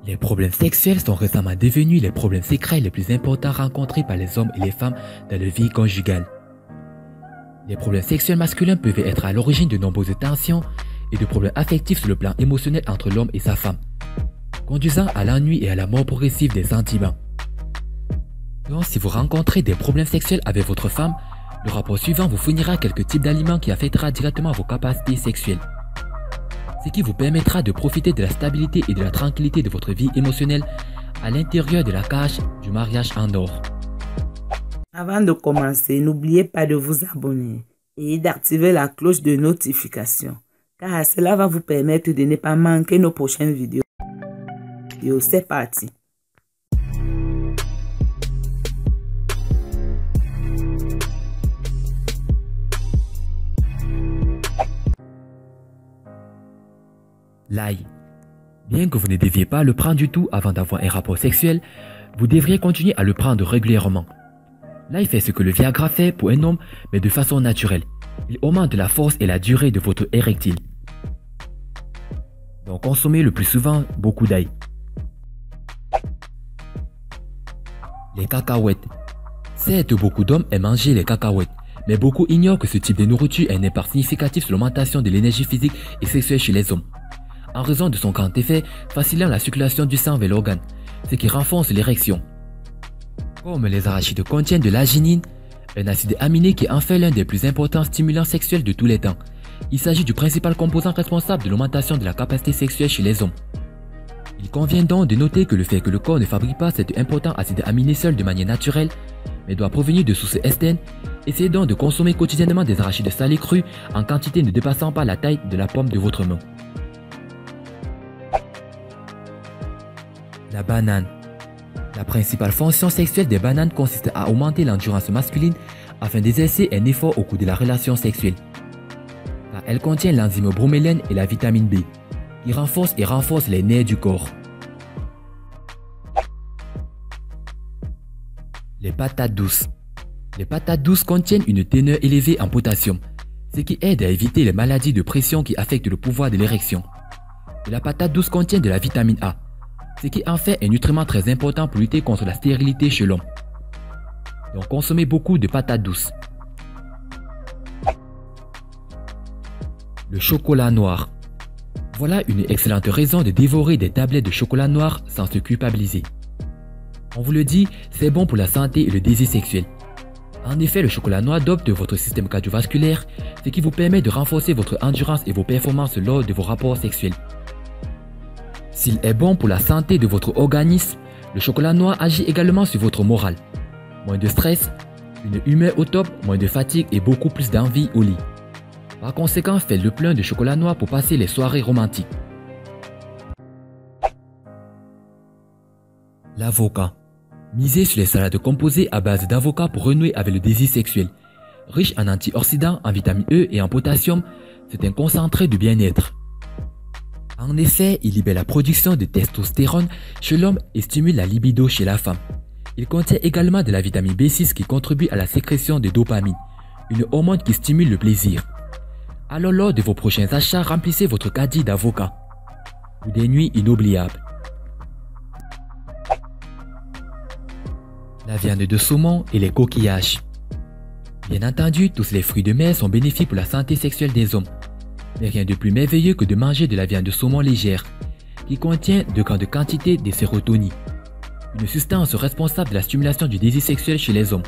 Les problèmes sexuels sont récemment devenus les problèmes secrets les plus importants rencontrés par les hommes et les femmes dans leur vie conjugale. Les problèmes sexuels masculins peuvent être à l'origine de nombreuses tensions et de problèmes affectifs sur le plan émotionnel entre l'homme et sa femme, conduisant à l'ennui et à la mort progressive des sentiments. Donc, si vous rencontrez des problèmes sexuels avec votre femme, le rapport suivant vous fournira quelques types d'aliments qui affectera directement vos capacités sexuelles, ce qui vous permettra de profiter de la stabilité et de la tranquillité de votre vie émotionnelle à l'intérieur de la cage du mariage en or. Avant de commencer, n'oubliez pas de vous abonner et d'activer la cloche de notification, car cela va vous permettre de ne pas manquer nos prochaines vidéos. C'est parti! L'ail. Bien que vous ne deviez pas le prendre du tout avant d'avoir un rapport sexuel, vous devriez continuer à le prendre régulièrement. L'ail fait ce que le Viagra fait pour un homme, mais de façon naturelle. Il augmente la force et la durée de votre érectile. Donc consommez le plus souvent beaucoup d'ail. Les cacahuètes. Certes, beaucoup d'hommes aiment manger les cacahuètes, mais beaucoup ignorent que ce type de nourriture a un impact significatif sur l'augmentation de l'énergie physique et sexuelle chez les hommes, en raison de son grand effet facilitant la circulation du sang vers l'organe, ce qui renforce l'érection. Comme les arachides contiennent de l'arginine, un acide aminé qui en fait l'un des plus importants stimulants sexuels de tous les temps, il s'agit du principal composant responsable de l'augmentation de la capacité sexuelle chez les hommes. Il convient donc de noter que le fait que le corps ne fabrique pas cet important acide aminé seul de manière naturelle, mais doit provenir de sources externes, essayez donc de consommer quotidiennement des arachides salés crus en quantité ne dépassant pas la taille de la paume de votre main. La banane. La principale fonction sexuelle des bananes consiste à augmenter l'endurance masculine afin d'exercer un effort au cours de la relation sexuelle. Car elle contient l'enzyme bromélène et la vitamine B, qui renforcent les nerfs du corps. Les patates douces. Les patates douces contiennent une teneur élevée en potassium, ce qui aide à éviter les maladies de pression qui affectent le pouvoir de l'érection. Et la patate douce contient de la vitamine A, ce qui en fait un nutriment très important pour lutter contre la stérilité chez l'homme. Donc consommez beaucoup de patates douces. Le chocolat noir. Voilà une excellente raison de dévorer des tablettes de chocolat noir sans se culpabiliser. On vous le dit, c'est bon pour la santé et le désir sexuel. En effet, le chocolat noir dope votre système cardiovasculaire, ce qui vous permet de renforcer votre endurance et vos performances lors de vos rapports sexuels. S'il est bon pour la santé de votre organisme, le chocolat noir agit également sur votre morale. Moins de stress, une humeur au top, moins de fatigue et beaucoup plus d'envie au lit. Par conséquent, faites le plein de chocolat noir pour passer les soirées romantiques. L'avocat. Misez sur les salades composées à base d'avocat pour renouer avec le désir sexuel. Riche en antioxydants, en vitamine E et en potassium, c'est un concentré de bien-être. En effet, il libère la production de testostérone chez l'homme et stimule la libido chez la femme. Il contient également de la vitamine B6 qui contribue à la sécrétion de dopamine, une hormone qui stimule le plaisir. Alors lors de vos prochains achats, remplissez votre caddie d'avocat pour des nuits inoubliables. La viande de saumon et les coquillages. Bien entendu, tous les fruits de mer sont bénéfiques pour la santé sexuelle des hommes. Mais rien de plus merveilleux que de manger de la viande de saumon légère, qui contient de grandes quantités de sérotonine, une substance responsable de la stimulation du désir sexuel chez les hommes.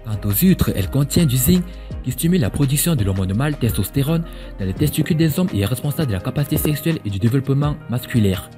Quant aux huîtres, elles contiennent du zinc, qui stimule la production de l'hormone mâle testostérone dans les testicules des hommes et est responsable de la capacité sexuelle et du développement masculaire.